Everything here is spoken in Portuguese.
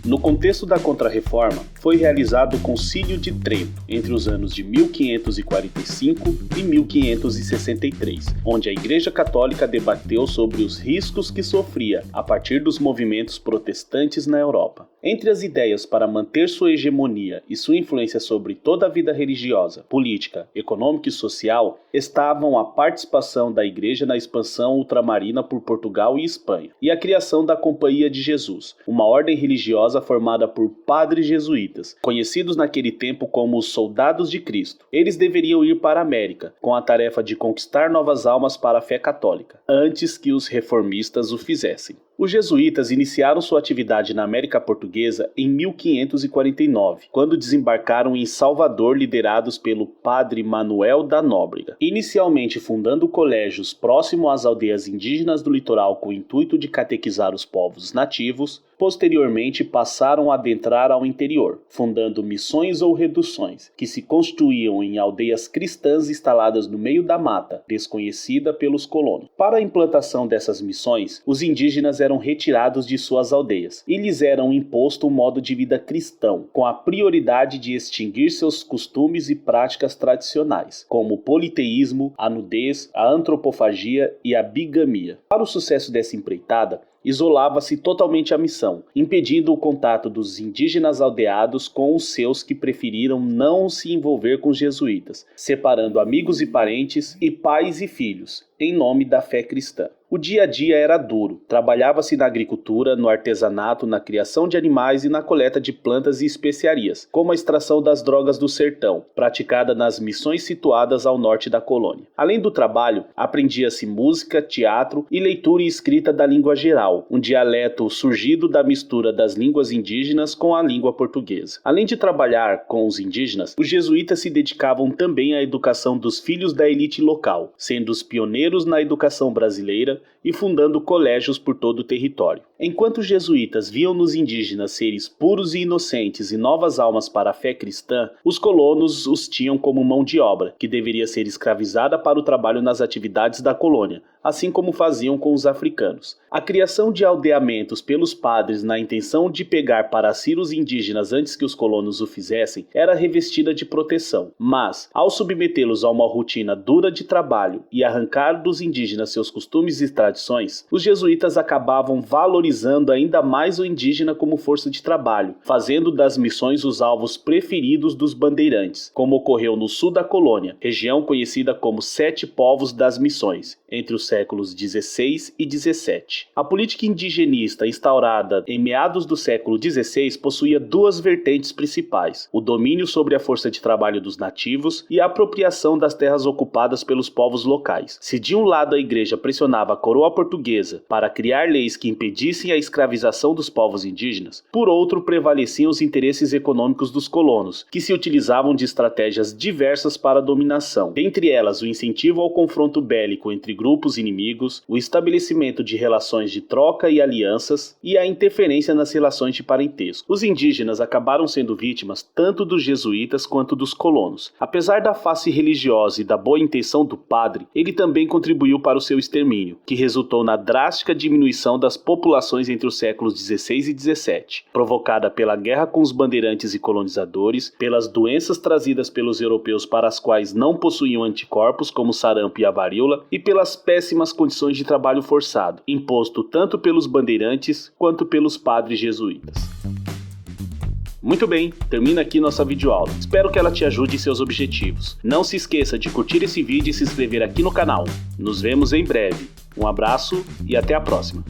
No contexto da Contra-Reforma, foi realizado o Concílio de Trento, entre os anos de 1545 e 1563, onde a Igreja Católica debateu sobre os riscos que sofria a partir dos movimentos protestantes na Europa. Entre as ideias para manter sua hegemonia e sua influência sobre toda a vida religiosa, política, econômica e social, estavam a participação da Igreja na expansão ultramarina por Portugal e Espanha, e a criação da Companhia de Jesus, uma ordem religiosa formada por padres jesuítas, conhecidos naquele tempo como os Soldados de Cristo. Eles deveriam ir para a América, com a tarefa de conquistar novas almas para a fé católica, antes que os reformistas o fizessem. Os jesuítas iniciaram sua atividade na América Portuguesa em 1549, quando desembarcaram em Salvador, liderados pelo padre Manuel da Nóbrega, inicialmente fundando colégios próximo às aldeias indígenas do litoral com o intuito de catequizar os povos nativos. Posteriormente passaram a adentrar ao interior, fundando missões ou reduções, que se constituíam em aldeias cristãs instaladas no meio da mata, desconhecida pelos colonos. Para a implantação dessas missões, os indígenas eram retirados de suas aldeias e lhes era imposto um modo de vida cristão, com a prioridade de extinguir seus costumes e práticas tradicionais, como o politeísmo, a nudez, a antropofagia e a bigamia. Para o sucesso dessa empreitada, isolava-se totalmente a missão, impedindo o contato dos indígenas aldeados com os seus que preferiram não se envolver com os jesuítas, separando amigos e parentes e pais e filhos, em nome da fé cristã. O dia a dia era duro, trabalhava-se na agricultura, no artesanato, na criação de animais e na coleta de plantas e especiarias, como a extração das drogas do sertão, praticada nas missões situadas ao norte da colônia. Além do trabalho, aprendia-se música, teatro e leitura e escrita da língua geral, um dialeto surgido da mistura das línguas indígenas com a língua portuguesa. Além de trabalhar com os indígenas, os jesuítas se dedicavam também à educação dos filhos da elite local, sendo os pioneiros na educação brasileira e fundando colégios por todo o território. Enquanto os jesuítas viam nos indígenas seres puros e inocentes e novas almas para a fé cristã, os colonos os tinham como mão de obra, que deveria ser escravizada para o trabalho nas atividades da colônia, assim como faziam com os africanos. A criação de aldeamentos pelos padres na intenção de pegar para si os indígenas antes que os colonos o fizessem era revestida de proteção, mas, ao submetê-los a uma rotina dura de trabalho e arrancar dos indígenas seus costumes e tradições, os jesuítas acabavam valorizando ainda mais o indígena como força de trabalho, fazendo das missões os alvos preferidos dos bandeirantes, como ocorreu no sul da colônia, região conhecida como Sete Povos das Missões, entre os séculos XVI e XVII. A política indigenista instaurada em meados do século XVI possuía duas vertentes principais: o domínio sobre a força de trabalho dos nativos e a apropriação das terras ocupadas pelos povos locais. Se de um lado a igreja pressionava a coroa portuguesa para criar leis que impedissem a escravização dos povos indígenas, por outro prevaleciam os interesses econômicos dos colonos, que se utilizavam de estratégias diversas para a dominação, dentre elas o incentivo ao confronto bélico entre grupos inimigos, o estabelecimento de relações de troca e alianças e a interferência nas relações de parentesco. Os indígenas acabaram sendo vítimas tanto dos jesuítas quanto dos colonos. Apesar da face religiosa e da boa intenção do padre, ele também contribuiu para o seu extermínio, que resultou na drástica diminuição das populações entre os séculos XVI e XVII, provocada pela guerra com os bandeirantes e colonizadores, pelas doenças trazidas pelos europeus para as quais não possuíam anticorpos, como o sarampo e a varíola, e pelas péssimas condições de trabalho forçado, imposto tanto pelos bandeirantes quanto pelos padres jesuítas. Muito bem, termina aqui nossa videoaula. Espero que ela te ajude em seus objetivos. Não se esqueça de curtir esse vídeo e se inscrever aqui no canal. Nos vemos em breve. Um abraço e até a próxima.